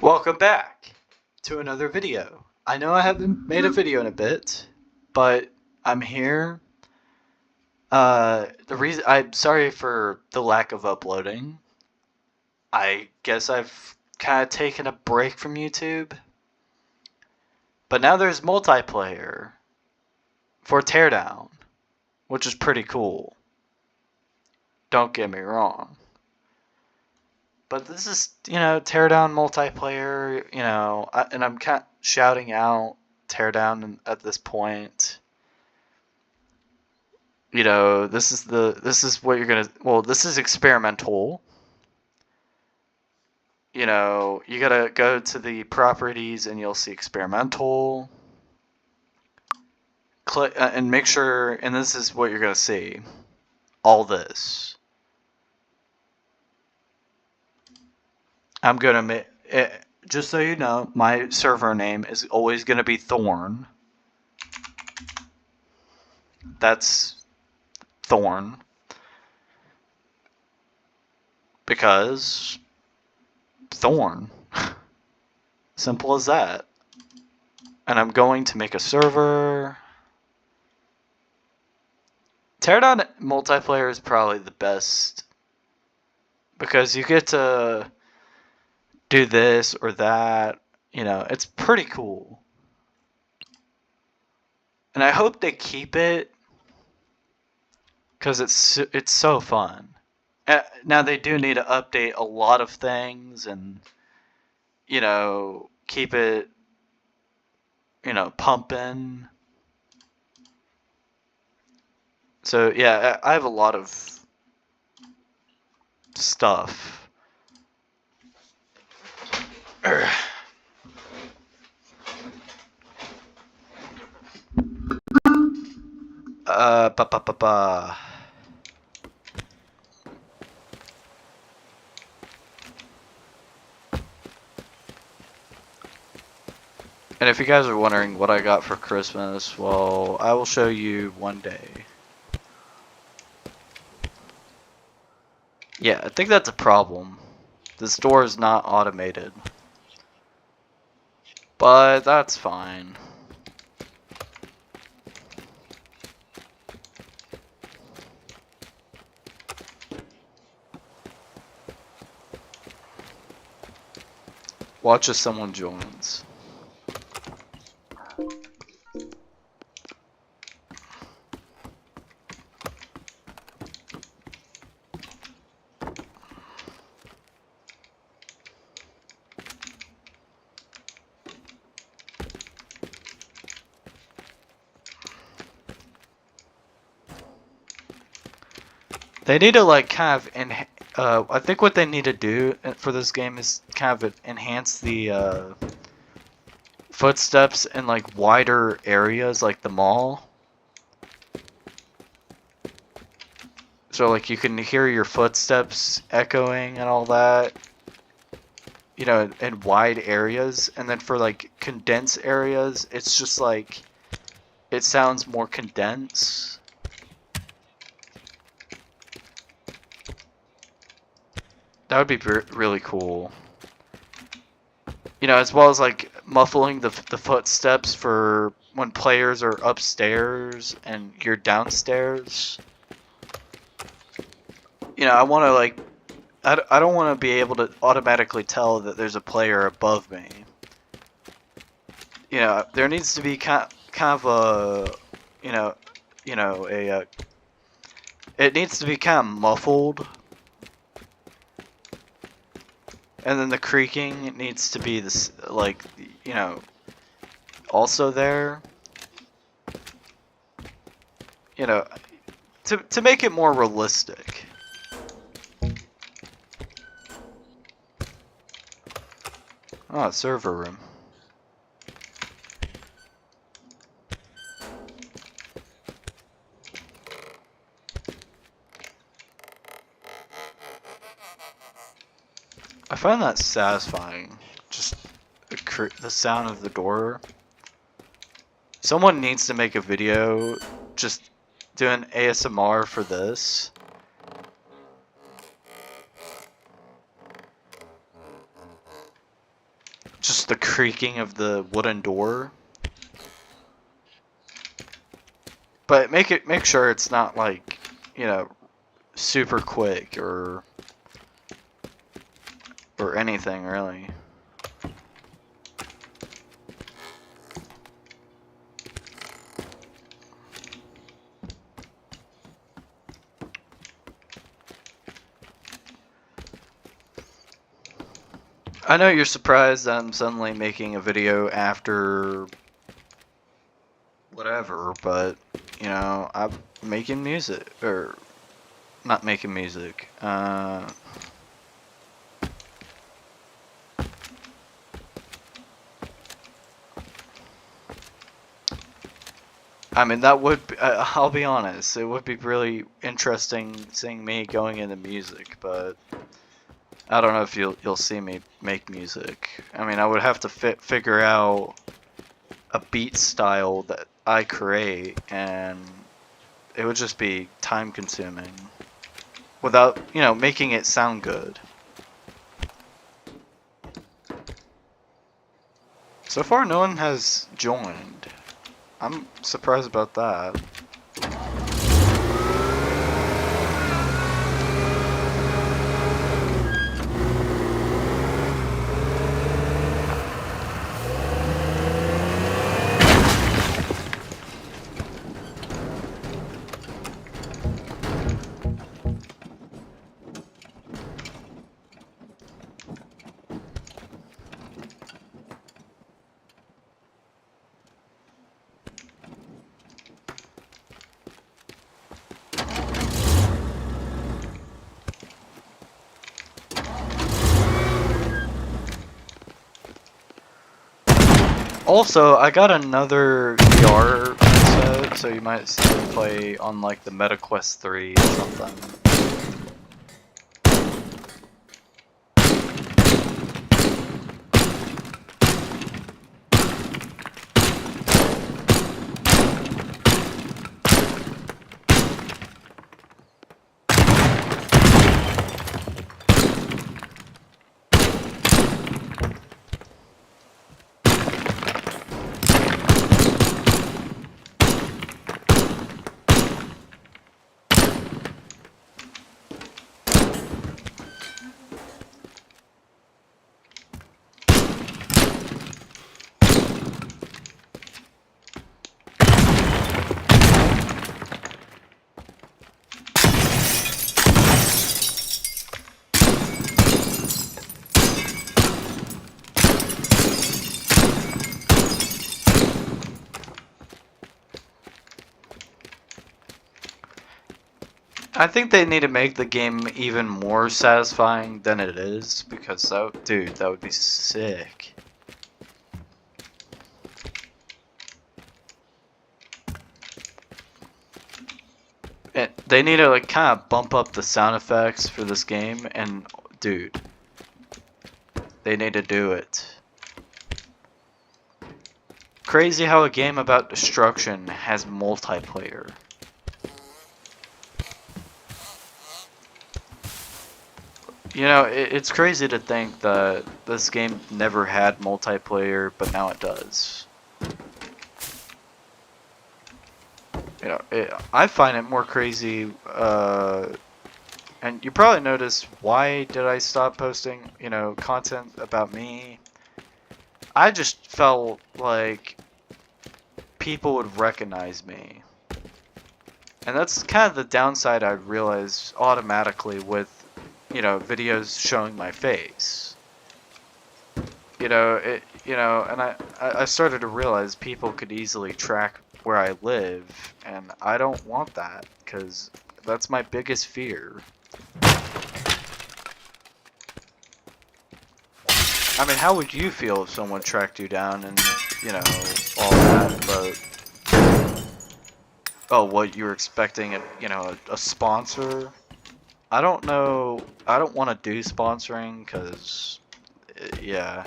Welcome back to another video. I know I haven't made a video in a bit, but I'm here. I'm sorry for the lack of uploading. I guess I've kind of taken a break from YouTube. But now there's multiplayer for Teardown, which is pretty cool. Don't get me wrong. But this is, Teardown multiplayer, and I'm kind of shouting out Teardown at this point. This is what you're gonna, well, this is experimental. You gotta go to the properties and you'll see experimental. Click and make sure, and this is what you're gonna see. All this. I'm gonna make it, just so you know, my server name is always gonna be Thorn. That's Thorn. Because Thorn. Simple as that. And I'm going to make a server. Teardown multiplayer is probably the best because you get to do this or that. It's pretty cool. And I hope they keep it because it's so fun. Now they do need to update a lot of things and keep it pumping. So yeah, I have a lot of stuff. Ba. And if you guys are wondering what I got for Christmas, well, I will show you one day. Yeah, I think that's a problem. This door is not automated. But that's fine. Watch as someone joins. They need to kind of I think what they need to do for this game is kind of enhance the footsteps in wider areas like the mall. So you can hear your footsteps echoing and all that. In wide areas, and then for condensed areas, it's just it sounds more condensed. That would be really cool. As well as muffling the footsteps for when players are upstairs and you're downstairs. I want to I don't want to be able to automatically tell that there's a player above me. There needs to be kind of a, it needs to be kind of muffled. And then the creaking needs to be this, also there. To make it more realistic. Oh, server room. I find that satisfying. Just the sound of the door. Someone needs to make a video just doing ASMR for this. just the creaking of the wooden door. But make sure it's not like, you know, super quick or anything really. I know you're surprised that I'm suddenly making a video after whatever, but you know, I'm making music, or not making music. I mean, that would be, I'll be honest, it would be really interesting seeing me going into music, but I don't know if you'll see me make music. I mean, I would have to figure out a beat style that I create, and it would just be time consuming without, you know, making it sound good. So far, no one has joined. I'm surprised about that. Also, I got another VR headset, so you might see me play on like the MetaQuest 3 or something. I think they need to make the game even more satisfying than it is, because that, dude, that would be sick. They need to like kind of bump up the sound effects for this game, and dude, they need to do it. Crazy how a game about destruction has multiplayer. You know, it's crazy to think that this game never had multiplayer, but now it does. You know, I find it more crazy, and you probably noticed, why did I stop posting, you know, content about me? I just felt like people would recognize me. And that's kind of the downside I realized automatically with, you know, videos showing my face. You know, and I started to realize people could easily track where I live, and I don't want that, because that's my biggest fear. I mean, how would you feel if someone tracked you down and, you know, all that, but... Oh, what, you were expecting, you know, a sponsor? I don't know, I don't want to do sponsoring, because, yeah.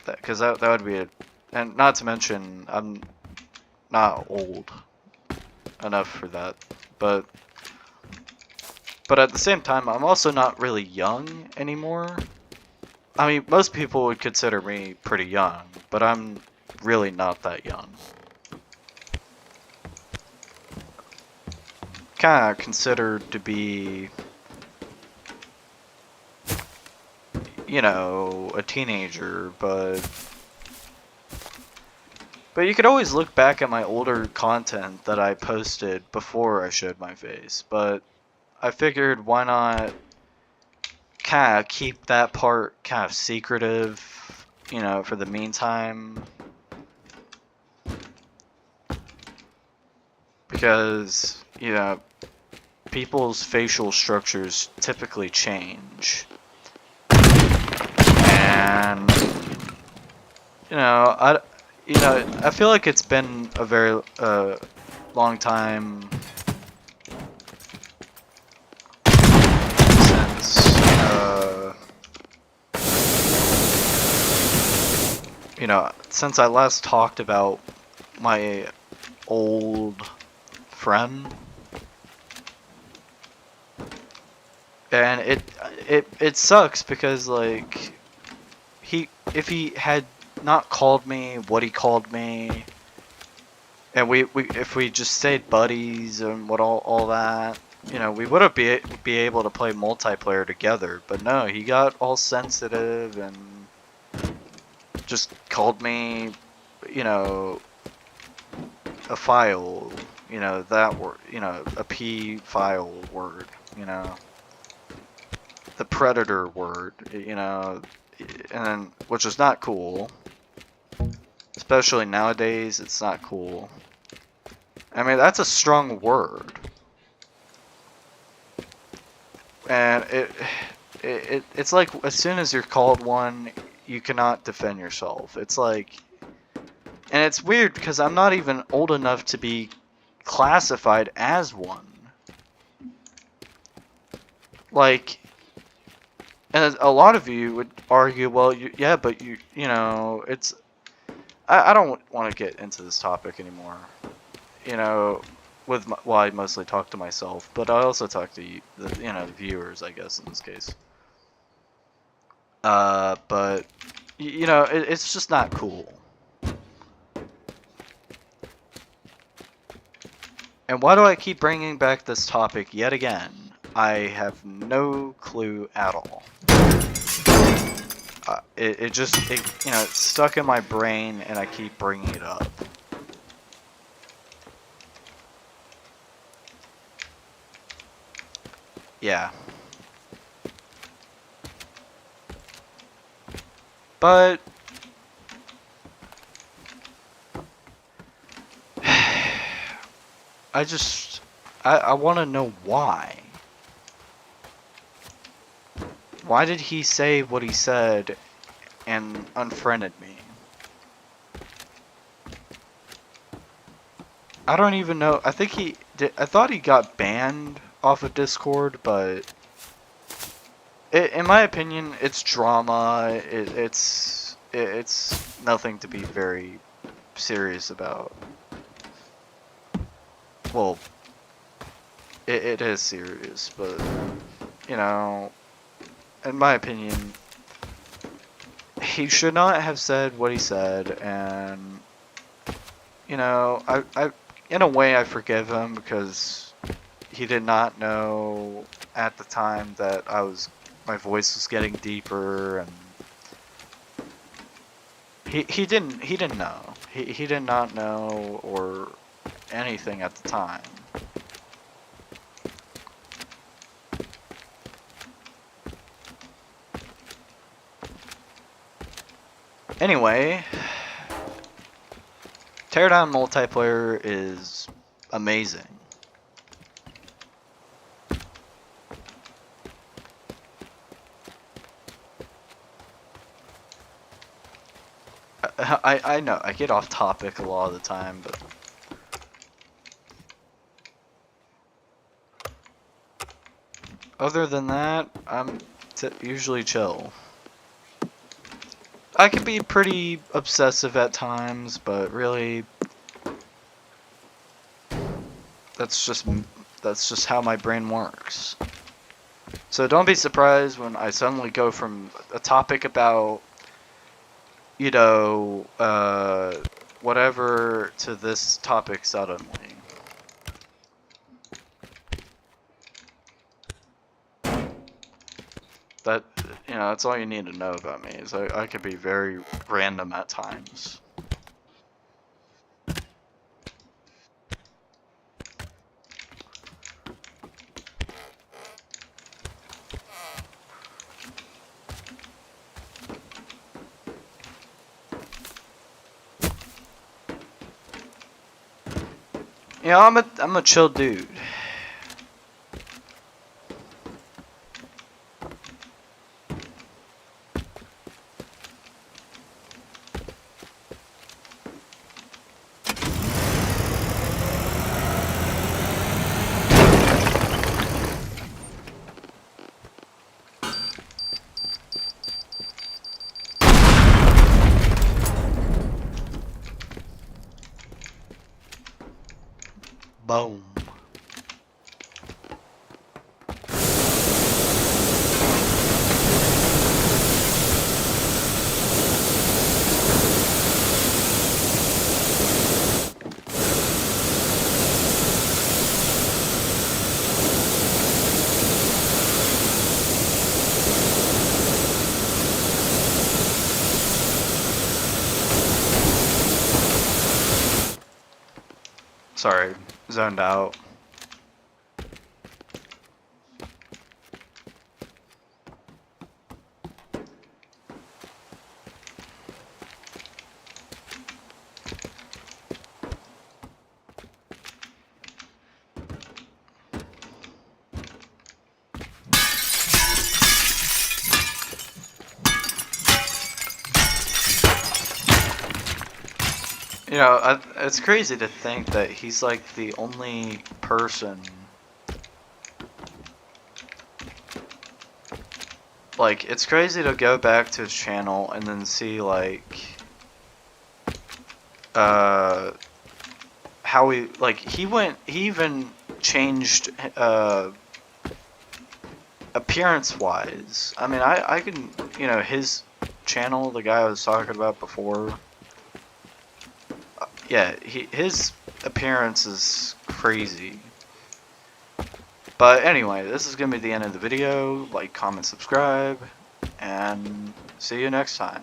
Because that would be a... And not to mention, I'm not old enough for that, but at the same time, I'm also not really young anymore. I mean, most people would consider me pretty young, but I'm really not that young. Kind of considered to be, you know, a teenager, but you could always look back at my older content that I posted before I showed my face, but I figured why not kind of keep that part kind of secretive, you know, for the meantime. Because, you know, people's facial structures typically change. And, I feel like it's been a very long time since I last talked about my old friend, and it sucks because, like, if he had not called me what he called me, and if we just stayed buddies and what all that, you know, we would have be able to play multiplayer together. But no, he got all sensitive and just called me, you know, a file, you know, that word, you know, a P file word, you know, the predator word, you know, and which is not cool. Especially nowadays, it's not cool. I mean, that's a strong word. And it's like as soon as you're called one, you cannot defend yourself. It's like, and it's weird because I'm not even old enough to be classified as one. Like, and a lot of you would argue, well, yeah, but you know, it's. I don't want to get into this topic anymore. You know, well, I mostly talk to myself, but I also talk to the viewers, I guess, in this case. But you know, it's just not cool. And why do I keep bringing back this topic yet again? I have no clue at all. It just, you know, it's stuck in my brain, and I keep bringing it up. Yeah. But I want to know why. Why did he say what he said and unfriended me? I don't even know. I think he did. I thought he got banned off of Discord, but in my opinion, it's drama. It's nothing to be very serious about. Well, it is serious, but you know, in my opinion, he should not have said what he said, and you know, I in a way I forgive him because he did not know at the time that my voice was getting deeper, and he didn't know. He did not know or anything at the time. Anyway, teardown multiplayer is amazing. I know I get off topic a lot of the time, but other than that, I'm usually chill. I can be pretty obsessive at times, but really, that's just how my brain works. So don't be surprised when I suddenly go from a topic about, you know, whatever to this topic suddenly. That, you know, that's all you need to know about me, is I could be very random at times. You know, I'm a chill dude. Boom. Sorry, zoned out. You know, it's crazy to think that he's like the only person. Like, it's crazy to go back to his channel and then see, like, how he even changed, appearance-wise. I mean, I can, you know, his channel, the guy I was talking about before, yeah, his appearance is crazy. But anyway, this is going to be the end of the video. Like, comment, subscribe, and see you next time.